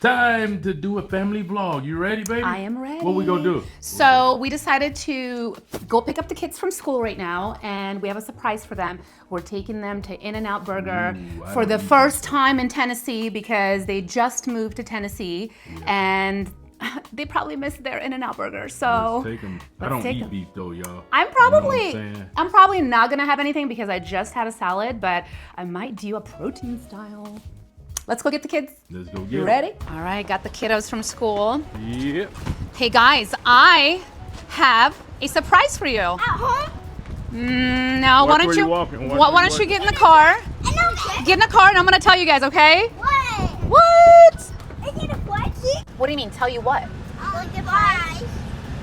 Time to do a family vlog. You ready, baby? I am ready. What we gonna do? So we decided to go pick up the kids from school right now, and we have a surprise for them. We're taking them to inNoutburger for the first time in Tennessee because they just moved to Tennessee, and they probably missed their inNoutburger. So Let's take them. I don't eat beef though, y'all. I'm probably not gonna have anything because I just had a salad, but I might do a protein style. Let's go get the kids. Let's go get You ready? All right, got the kiddos from school. Yep. Hey guys, I have a surprise for you. At home? No, why don't you get in the car? Get in the car and I'm gonna tell you guys, okay? What? What? Is it a plushie? What do you mean, tell you what? Goodbye.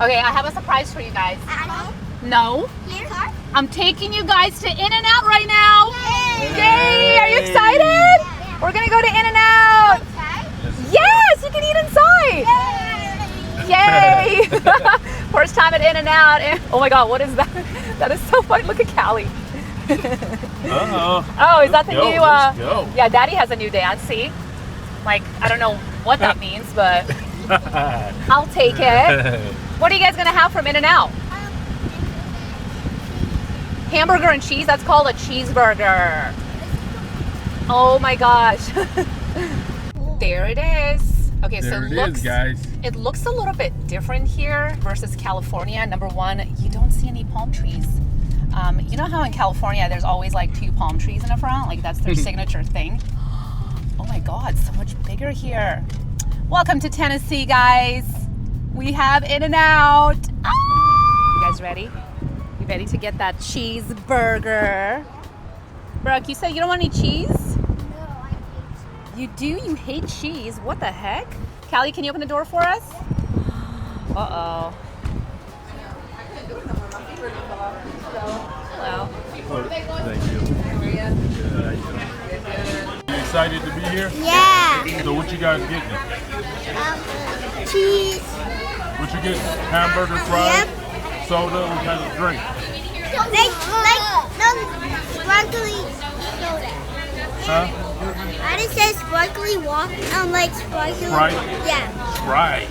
Okay, I have a surprise for you guys. At home? No, Here? I'm taking you guys to In-N-Out right now. Yay! Yay, are you excited? We're gonna go to In-N-Out. Yes, you can eat inside. Yay! First time at In-N-Out. Oh my God, what is that? That is so funny. Look at Callie. Oh, is that the new? Let's go. Yeah, Daddy has a new dance. See, like I don't know what that means, but I'll take it. What are you guys gonna have from In-N-Out? Hamburger and cheese. That's called a cheeseburger. Oh my gosh. There it is. Okay, There so it is, guys. it looks a little bit different here versus California. Number one, you don't see any palm trees. You know how in California there's always like 2 palm trees in the front? Like that's their signature thing. Oh my God, so much bigger here. Welcome to Tennessee, guys. We have In-N-Out. You guys ready? You ready to get that cheeseburger? Brooke, you said you don't want any cheese? You do? You hate cheese? What the heck? Callie, can you open the door for us? Uh-oh. Hello. Thank you. You excited to be here? Yeah. So what you guys getting? Cheese. What you getting? Hamburger, fries, soda, what kind of drink? No, sparkly soda. Huh? I just said sparkly water. Like sparkly. Sprite? Yeah. Sprite.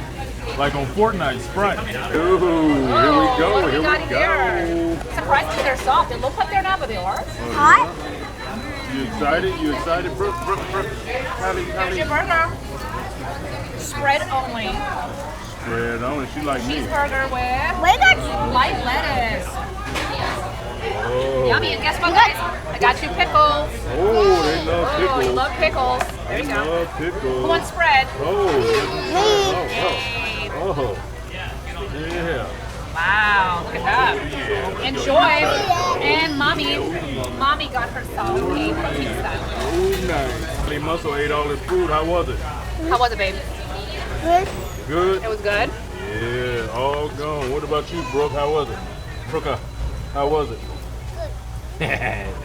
Like on Fortnite, Sprite. Ooh, here we go. What do we got here? Surprisingly, they're soft. They look like they're not, but they are. Hot? You excited? You excited, Brooke? Here's your burger. Spread only. Spread only. She like me. Cheeseburger with Wait, that's light lettuce. Oh. Yummy. And guess what, guys? I got you pickles. Oh, they love Oh, pickles. you love pickles. There you go. Love pickles. Who wants spread? Oh, oh, yeah. Wow, look at that. Enjoy. And mommy got herself a protein style. Oh, nice. They muscle ate all this food. How was it? How was it, babe? good. Good? It was good. Yeah, all gone. What about you, Brooke? How was it? Brooke, how was it?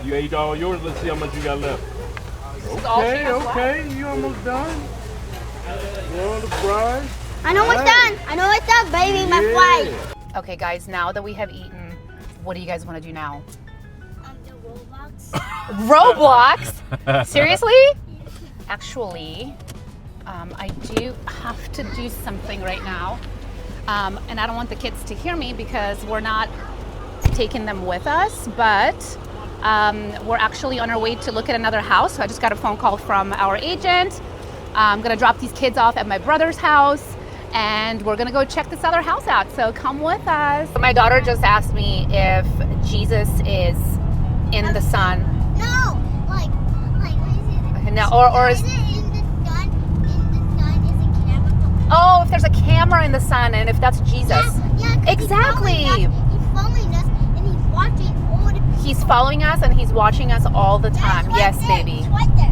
You ate all yours? Let's see how much you got left. Okay, you almost done. Well, the fries. I know what's done. I know what's done, baby. My flight. Okay, guys, now that we have eaten, what do you guys want to do now? The Roblox? Seriously? Actually, I do have to do something right now. And I don't want the kids to hear me because we're not taking them with us, but we're actually on our way to look at another house. So I just got a phone call from our agent. I'm gonna drop these kids off at my brother's house and we're gonna go check this other house out. So come with us. My daughter just asked me if Jesus is in the sun. No, like, what is it? No, or is it in the sun? In the sun is a camera. oh, if there's a camera in the sun and if that's Jesus. Yeah, 'cause Exactly. He's following us and he's watching all the people. He's following us and he's watching us all the time. That's Yes, right there. baby. It's right there.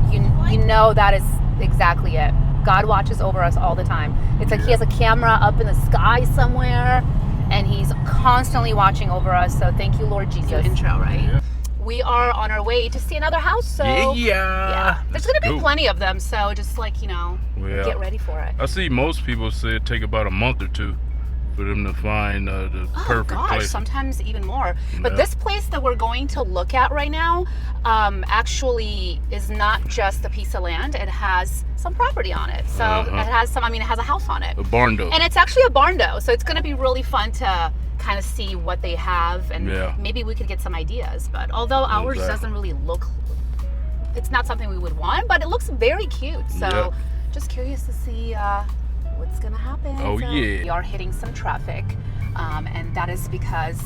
You know that is exactly it. God watches over us all the time. It's like he has a camera up in the sky somewhere and he's constantly watching over us. So thank you, Lord Jesus. Intro, right? Yeah. We are on our way to see another house. So yeah. There's gonna be plenty of them. So just like, Yeah. get ready for it. I see most people say it take about a month or two for them to find the perfect place. Sometimes even more. But Yeah. this place that we're going to look at right now actually is not just a piece of land. It has some property on it. So it has some, it has a house on it. A barndo. And it's actually a barndo. So it's going to be really fun to kind of see what they have. And maybe we could get some ideas. But although ours doesn't really look, it's not something we would want, but it looks very cute. So just curious to see what's gonna happen. Oh, so yeah. We are hitting some traffic, and that is because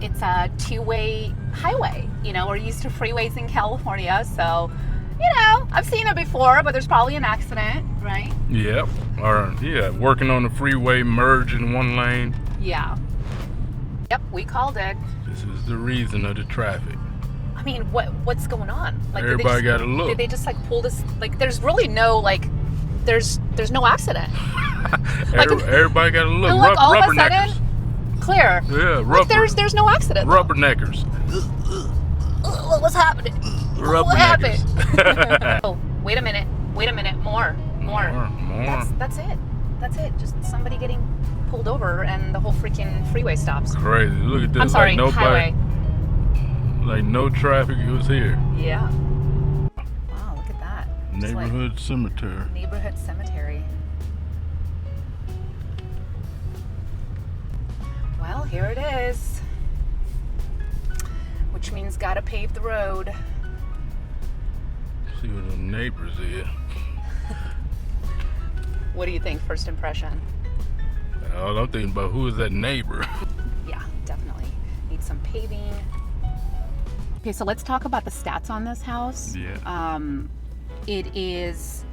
it's a two-way highway. You know, we're used to freeways in California, so you know, I've seen it before, but there's probably an accident, right? Yep. Or working on the freeway, merge in one lane. Yeah. Yep, we called it. This is the reason of the traffic. I mean, what's going on? Like, everybody got to look. Did they just like pull this? Like, there's really no there's no accident. Everybody got to look. And look, all of a sudden, Rubberneckers. clear. Yeah, rubber. Like, there's no accident. Rubberneckers. What's happening? What happened? Oh, wait a minute. More. That's it. Just somebody getting pulled over and the whole freaking freeway stops. Crazy. Look at this. I'm sorry, like highway. Like no traffic was here. Yeah. Wow, look at that. Just Neighborhood cemetery. Neighborhood cemetery. Well, here it is. Which means gotta pave the road. See what the neighbors is. What do you think, first impression? I'm thinking about who is that neighbor. Yeah, definitely. Need some paving. Okay, so let's talk about the stats on this house. Yeah. It is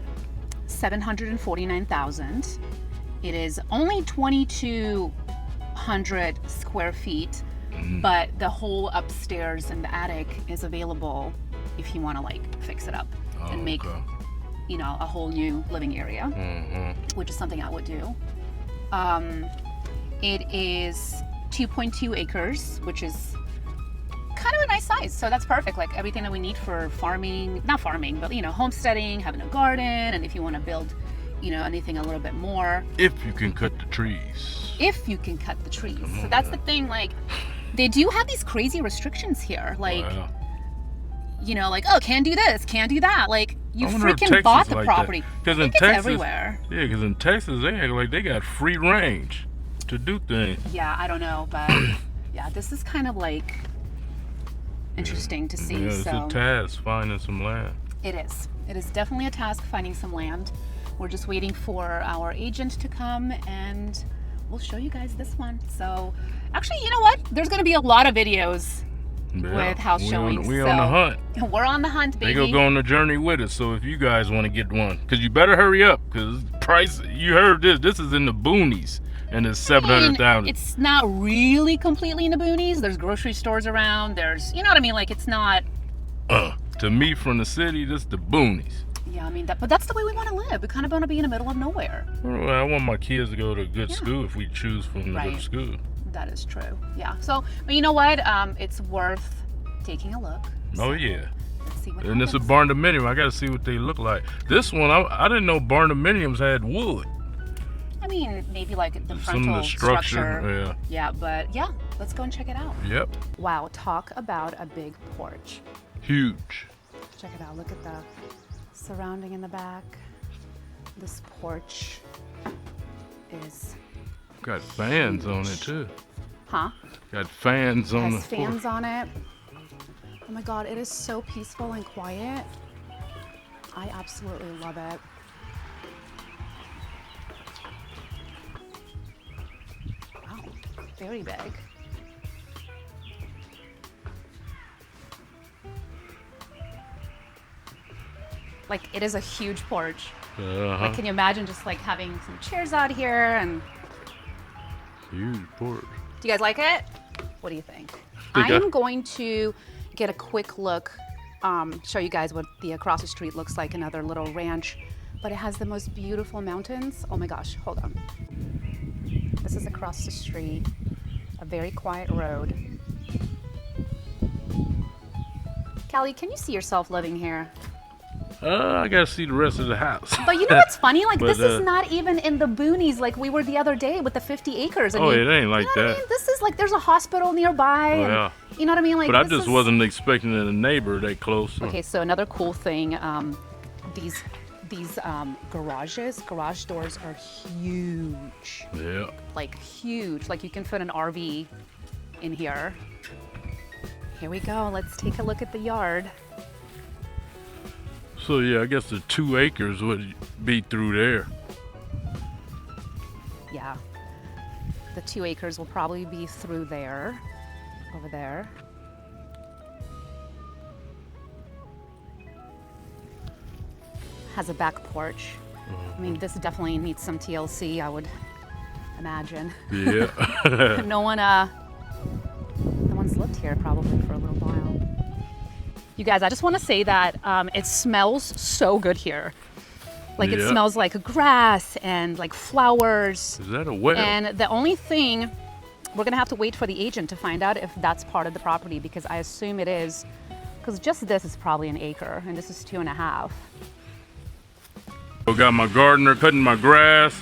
749,000. It is only 2,200 square feet, but the whole upstairs and the attic is available if you want to like fix it up and make, you know, a whole new living area, which is something I would do. It is 2.2 acres, which is kind of a nice size. So that's perfect. Like everything that we need for farming, not farming, but you know, homesteading, having a garden, and if you want to build, you know, anything a little bit more. If you can cut the trees. If you can cut the trees. So that's the thing, like they do have these crazy restrictions here. Like, you know, like, oh, can't do this, can't do that. Like you freaking bought the property. Because in Texas, everywhere. Yeah, because in Texas they act like they got free range to do things. Yeah, I don't know, but yeah, this is kind of like interesting to see. Yeah, it's a task finding some land. It is. It is definitely a task finding some land. We're just waiting for our agent to come and we'll show you guys this one. So actually, you know what? There's going to be a lot of videos with house showings. We're on the hunt. We're on the hunt, baby. They go on the journey with us. So if you guys want to get one, because you better hurry up, because price, you heard this is in the boonies. And it's 700,000. It's not really completely in the boonies. There's grocery stores around. There's, you know what I mean? Like, it's not. To me, from the city, this is the boonies. Yeah, I mean, but that's the way we want to live. We kind of want to be in the middle of nowhere. Well, I want my kids to go to a good school if we choose for them to go to school. That is true. Yeah. So, but you know what? It's worth taking a look. Oh, yeah. Let's see what and happens. it's a barndominium. I got to see what they look like. This one, I didn't know barndominiums had wood. I mean, maybe like the frontal Some of the structure. Yeah, but yeah, let's go and check it out. Yep. Wow, talk about a big porch. Huge. Check it out. Look at the surrounding in the back. This porch is got fans on it too. Huh? Got fans on it has the fans porch. on it. Oh my God, it is so peaceful and quiet. I absolutely love it. Wow, very big. Like, it is a huge porch. Like, can you imagine just like having some chairs out here and huge porch. do you guys like it? What do you think? I'm going to get a quick look, show you guys what the across the street looks like, another little ranch, but it has the most beautiful mountains. Oh my gosh, hold on. This is across the street, a very quiet road. Callie, can you see yourself living here? I gotta see the rest of the house. But you know what's funny? Like, But, this is not even in the boonies like we were the other day with the 50 acres. I Oh, mean, it ain't like you know what I that. mean? This is like, there's a hosptal nearby. Oh, and, yeah. you know what I mean? Like, But I this just is- wasn't expecting a neighbor that close. Okay, so another cool thing, these garage doors are huge. Yeah. Like huge. Like you can fit an RV in here. Here we go. Let's take a look at the yard. So yeah, I guess the 2 acres would be through there. Yeah. The 2 acres will probably be through there, over there. Has a back porch. I mean, this definitely needs some TLC, I would imagine. Yeah. No one's lived here probably for a little while. You guys, I just want to say that it smells so good here. Like it Yeah. smells like grass and like flowers. Is that a well? And the only thing, we're gonna have to wait for the agent to find out if that's part of the property, because I assume it is, because just this is probably an acre and this is 2.5. I got my gardener cutting my grass.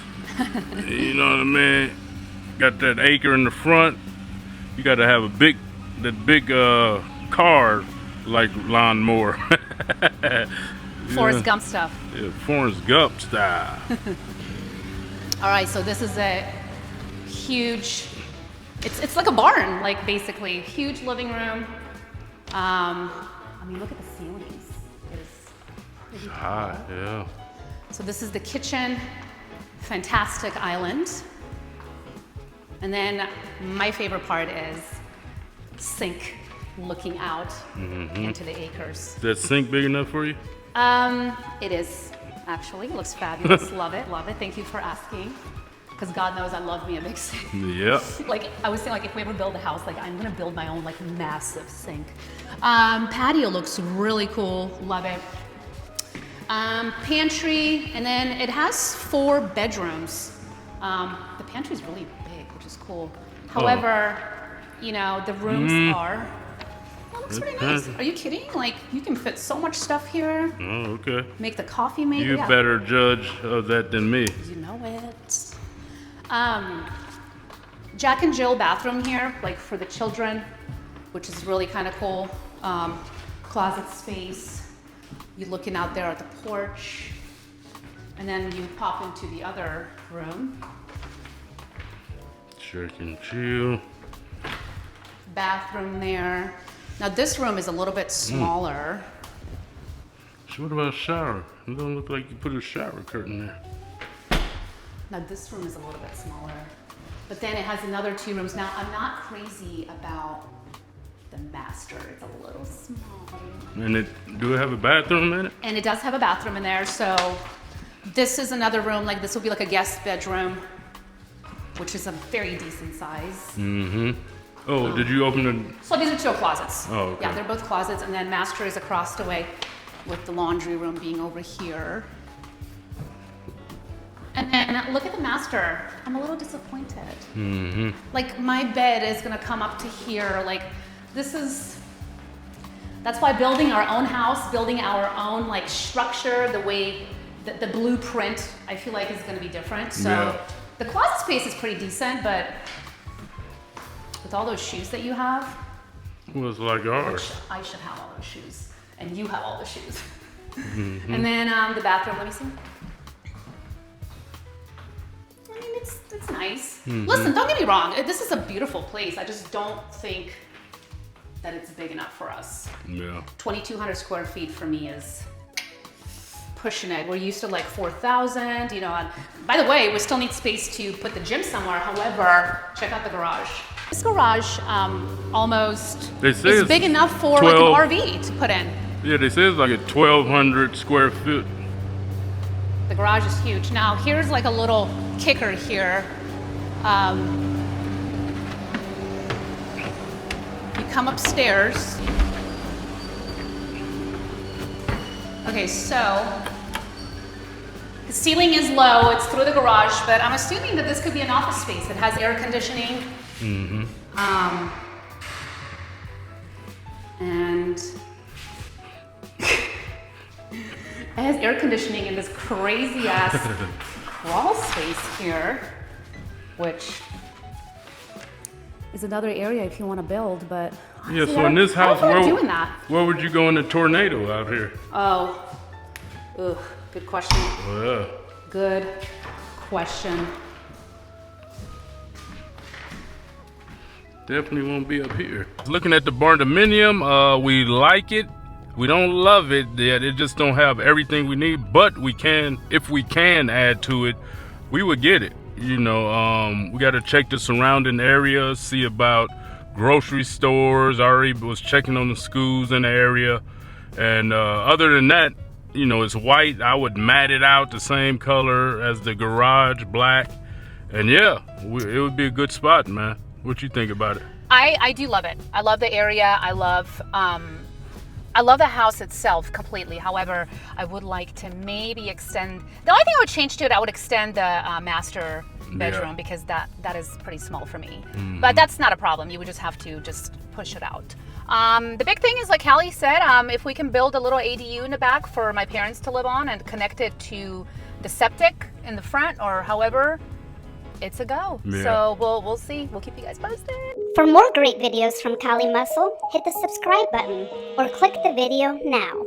You know what I mean? Got that acre in the front. You got to have that big car like lawnmower. Forrest Gump stuff. Yeah, Forrest Gump style. All right, so this is a huge, it's like a barn, like basically, huge living room. I mean, look at the ceilings. It is pretty High, tall. yeah. So this is the kitchen, fantastic island. And then my favorite part is sink looking out into the acres. Is that sink big enough for you? It is, actually. It looks fabulous. Love it, love it. Thank you for asking. Because God knows I love me a big sink. Yep. Like, I was saying, like, if we ever build a house, like, I'm gonna build my own, like, massive sink. Patio looks really cool. Love it. Pantry, and then it has 4 bedrooms. The pantry is really big, which is cool. However, you know, the rooms are, well, it looks pretty nice. Are you kidding? Like, you can fit so much stuff here. Oh, okay. Make the coffee maker. You yeah. better judge of that than me. You know it. Jack and Jill bathroom here, like for the children, which is really kind of cool. Closet space. You're looking out there at the porch, and then you pop into the other room. Check and chill. Bathroom there. Now this room is a little bit smaller. So what about a shower? It don't look like you put a shower curtain there. Now this room is a little bit smaller, but then it has another 2 rooms. Now I'm not crazy about the master. It's a little small. And do it have a bathroom in it? And it does have a bathroom in there, so this is another room. Like this will be like a guest bedroom, which is a very decent size. Mm-hmm. Oh, did you open the... So these are 2 closets. Oh, okay. Yeah, they're both closets, and then master is across the way, with the laundry room being over here. And then look at the master. I'm a little disappointed. Mm-hmm. Like my bed is gonna come up to here. Like this is, that's why building our own house, building our own like structure, the way, the blueprint, I feel like is gonna be different. So Yeah. the closet space is pretty decent, but with all those shoes that you have, Well, it's like ours. which I should have all those shoes, and you have all the shoes. And then the bathroom, let me see. I mean, it's nice. Listen, don't get me wrong. This is a beautiful place. I just don't think that it's big enough for us. Yeah. 2,200 square feet for me is pushing it. We're used to like 4,000, you know. And by the way, we still need space to put the gym somewhere. However, check out the garage. This garage almost They say is it's big enough for 12 like an RV to put in. Yeah, they say it's like a 1,200 square foot. The garage is huge. Now, here's like a little kicker here. You come upstairs. Okay, so the ceiling is low. It's through the garage, but I'm assuming that this could be an office space. It has air conditioning. Mm-hmm. And It has air conditioning in this crazy ass crawl space here, which is another area if you want to build, but yeah, so in this house, doing that. where would you go in a tornado out here? Oh, ugh, good question. Oh, yeah. Good question. Definitely won't be up here. Looking at the Barndominium, we like it. We don't love it yet. It just don't have everything we need, but we can, if we can add to it, we would get it. You know, we got to check the surrounding area, see about grocery stores. I already was checking on the schools in the area. And other than that, you know, it's white. I would mat it out the same color as the garage, black. And yeah, it would be a good spot, man. What you think about it? I do love it. I love the area. I love the house itself completely. However, I would like to maybe extend. The only thing I would change to it, I would extend the master bedroom because that is pretty small for me. But that's not a problem. You would just have to just push it out. The big thing is, like Hallie said, if we can build a little ADU in the back for my parents to live on and connect it to the septic in the front or however, it's a go. Yeah. So we'll see. We'll keep you guys posted. For more great videos from Kali Muscle, hit the subscribe button or click the video now.